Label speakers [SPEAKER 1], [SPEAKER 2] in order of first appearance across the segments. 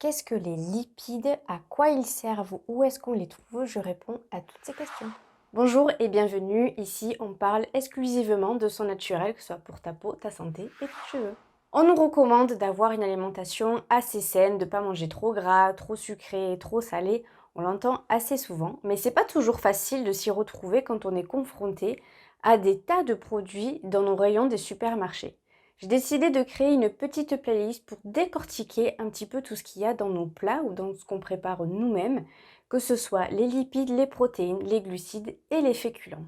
[SPEAKER 1] Qu'est-ce que les lipides? À quoi ils servent? Où est-ce qu'on les trouve? Je réponds à toutes ces questions. Bonjour et bienvenue, ici on parle exclusivement de son naturel, que ce soit pour ta peau, ta santé et tes cheveux. On nous recommande d'avoir une alimentation assez saine, de ne pas manger trop gras, trop sucré, trop salé. On l'entend assez souvent, mais c'est pas toujours facile de s'y retrouver quand on est confronté à des tas de produits dans nos rayons des supermarchés. J'ai décidé de créer une petite playlist pour décortiquer un petit peu tout ce qu'il y a dans nos plats ou dans ce qu'on prépare nous-mêmes, que ce soit les lipides, les protéines, les glucides et les féculents.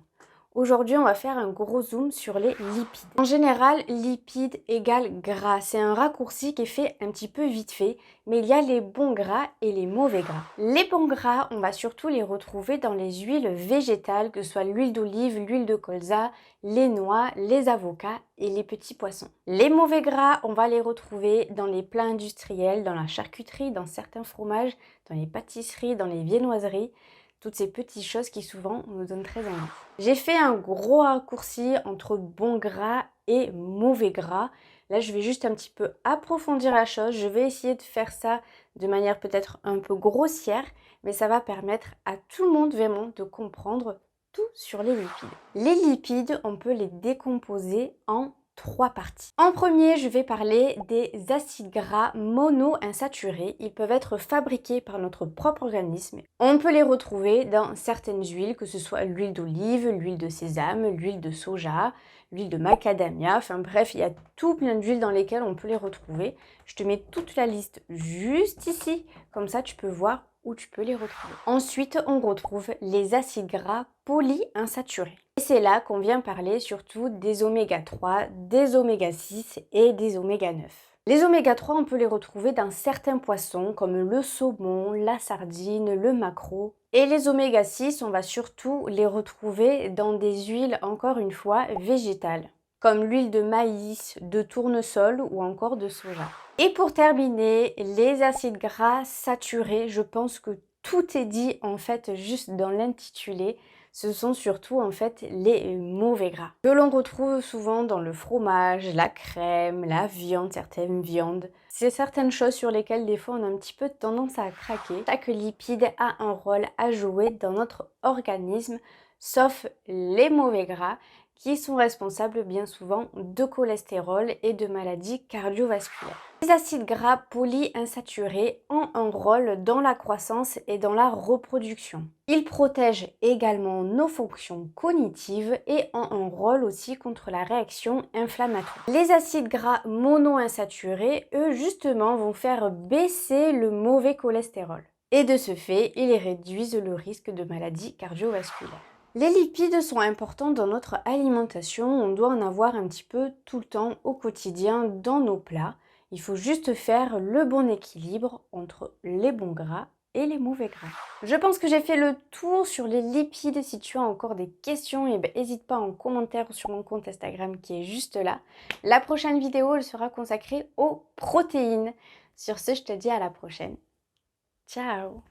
[SPEAKER 1] Aujourd'hui, on va faire un gros zoom sur les lipides. En général, lipides égale gras. C'est un raccourci qui est fait un petit peu vite fait, mais il y a les bons gras et les mauvais gras. Les bons gras, on va surtout les retrouver dans les huiles végétales, que ce soit l'huile d'olive, l'huile de colza, les noix, les avocats et les petits poissons. Les mauvais gras, on va les retrouver dans les plats industriels, dans la charcuterie, dans certains fromages, dans les pâtisseries, dans les viennoiseries. Toutes ces petites choses qui souvent nous donnent très envie. J'ai fait un gros raccourci entre bon gras et mauvais gras. Là, je vais juste un petit peu approfondir la chose. Je vais essayer de faire ça de manière peut-être un peu grossière, mais ça va permettre à tout le monde vraiment de comprendre tout sur les lipides. Les lipides, on peut les décomposer en 3 parties. En premier, je vais parler des acides gras monoinsaturés. Ils peuvent être fabriqués par notre propre organisme. On peut les retrouver dans certaines huiles, que ce soit l'huile d'olive, l'huile de sésame, l'huile de soja, l'huile de macadamia, enfin bref, il y a tout plein d'huiles dans lesquelles on peut les retrouver. Je te mets toute la liste juste ici, comme ça tu peux voir où tu peux les retrouver. Ensuite, on retrouve les acides gras polyinsaturés. Et c'est là qu'on vient parler surtout des oméga 3, des oméga 6 et des oméga 9. Les oméga 3, on peut les retrouver dans certains poissons comme le saumon, la sardine, le maquereau. Et les oméga 6, on va surtout les retrouver dans des huiles, encore une fois, végétales, comme l'huile de maïs, de tournesol ou encore de soja. Et pour terminer, les acides gras saturés, je pense que tout est dit en fait juste dans l'intitulé. Ce sont surtout en fait les mauvais gras que l'on retrouve souvent dans le fromage, la crème, la viande, certaines viandes. C'est certaines choses sur lesquelles des fois on a un petit peu tendance à craquer. Chaque lipide a un rôle à jouer dans notre organisme, sauf les mauvais gras qui sont responsables bien souvent de cholestérol et de maladies cardiovasculaires. Les acides gras polyinsaturés ont un rôle dans la croissance et dans la reproduction. Ils protègent également nos fonctions cognitives et ont un rôle aussi contre la réaction inflammatoire. Les acides gras monoinsaturés, eux justement, vont faire baisser le mauvais cholestérol. Et de ce fait, ils réduisent le risque de maladies cardiovasculaires. Les lipides sont importants dans notre alimentation, on doit en avoir un petit peu tout le temps au quotidien dans nos plats. Il faut juste faire le bon équilibre entre les bons gras et les mauvais gras. Je pense que j'ai fait le tour sur les lipides. Si tu as encore des questions, n'hésite pas en commentaire sur mon compte Instagram qui est juste là. La prochaine vidéo, elle sera consacrée aux protéines. Sur ce, je te dis à la prochaine. Ciao!